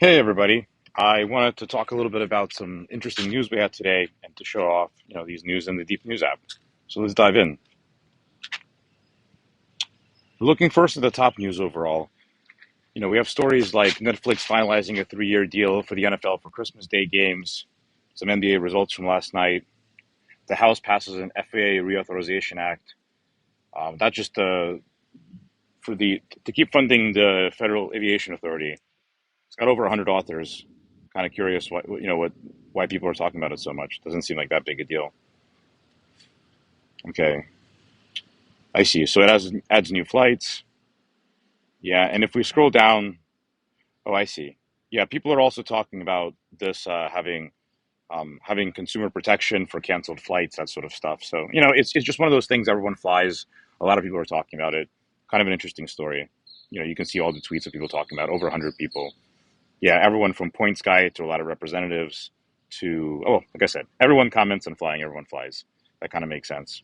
Hey everybody. I wanted to talk a little bit about some interesting news we had today and to show off, these news in the DeepNewz app. So let's dive in. Looking first at the top news overall, we have stories like Netflix finalizing a 3-year deal for the NFL for Christmas Day games, some NBA results from last night. The House passes an FAA Reauthorization Act. That just for the to keep funding the Federal Aviation Authority. It's got over 100 authors. Kind of curious why people are talking about it so much. Doesn't seem like that big a deal. Okay, I see. So it adds new flights. Yeah, and if we scroll down, oh, I see. Yeah, people are also talking about this having consumer protection for canceled flights, that sort of stuff. So it's just one of those things. Everyone flies. A lot of people are talking about it. Kind of an interesting story. You can see all the tweets of people talking about it, over 100 people. Yeah, everyone from Points Guy to a lot of representatives to like I said, everyone comments on flying. Everyone flies. That kind of makes sense.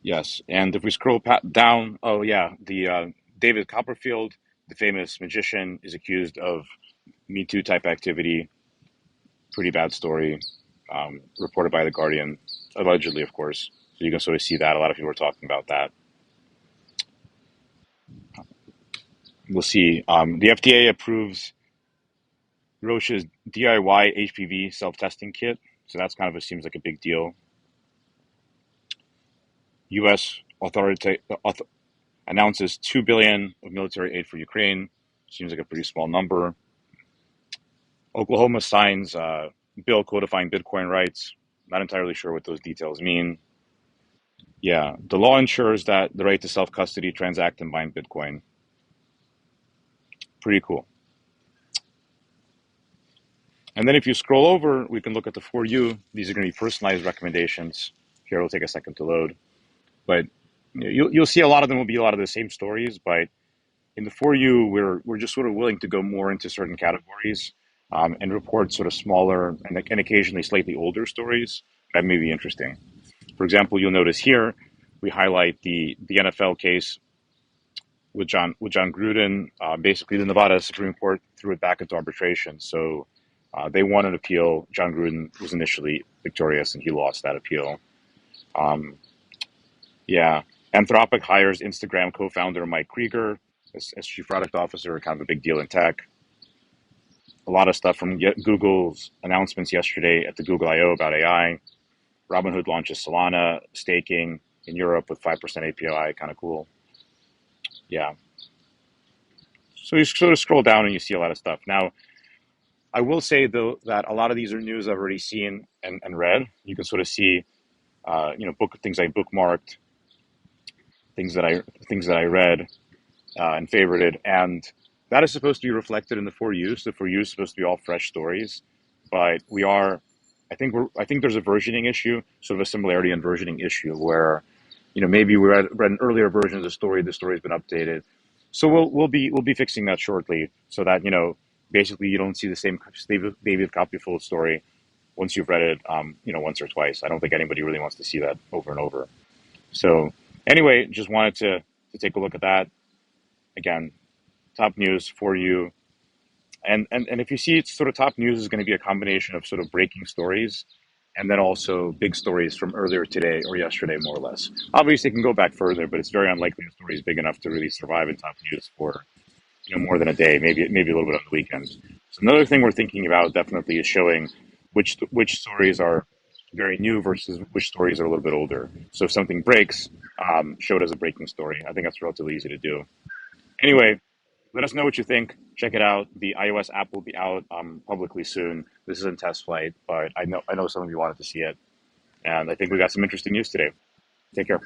Yes, and if we scroll down, oh yeah, the David Copperfield, the famous magician, is accused of Me Too type activity. Pretty bad story, reported by the Guardian, allegedly, of course. So you can sort of see that a lot of people are talking about that. We'll see. The FDA approves Roche's DIY HPV self-testing kit, so that's kind of seems like a big deal. U.S. Announces 2 billion of military aid for Ukraine. Seems like a pretty small number. Oklahoma signs bill codifying Bitcoin rights. Not entirely sure what those details mean. Yeah, the law ensures that the right to self custody, transact, and bind Bitcoin. Pretty cool. And then if you scroll over, we can look at the For You. These are going to be personalized recommendations. Here, it'll take a second to load. But you'll see a lot of them will be a lot of the same stories. But in the For You, we're just sort of willing to go more into certain categories and report sort of smaller and occasionally slightly older stories that may be interesting. For example, you'll notice here we highlight the NFL case with John Gruden. Basically, the Nevada Supreme Court threw it back into arbitration. So they won an appeal. John Gruden was initially victorious, and he lost that appeal. Um, yeah, Anthropic hires Instagram co-founder Mike Krieger as chief product officer. Kind of a big deal in tech. A lot of stuff from Google's announcements yesterday at the Google I/O about AI. Robinhood launches Solana staking in Europe with 5% API. Kind of cool. Yeah. So you sort of scroll down and you see a lot of stuff. Now, I will say though that a lot of these are news I've already seen and read. You can sort of see, book things I bookmarked, things that I things that I read and favorited, and that is supposed to be reflected in the For You. So For You is supposed to be all fresh stories, but we are. I think there's a versioning issue, sort of a similarity and versioning issue, where maybe we read an earlier version of the story. The story's been updated, so we'll be fixing that shortly, so that basically you don't see the same David Copperfield story once you've read it, once or twice. I don't think anybody really wants to see that over and over. So anyway, just wanted to take a look at that again. Top news For You, and if you see it's sort of top news is going to be a combination of sort of breaking stories and then also big stories from earlier today or yesterday, more or less. Obviously, it can go back further, but it's very unlikely the story is big enough to really survive in top news for more than a day, maybe a little bit on the weekends. So another thing we're thinking about definitely is showing which stories are very new versus which stories are a little bit older. So if something breaks, show it as a breaking story. I think that's relatively easy to do. Anyway, let us know what you think. Check it out. The iOS app will be out publicly soon. This is in test flight, but I know some of you wanted to see it, and I think we got some interesting news today. Take care.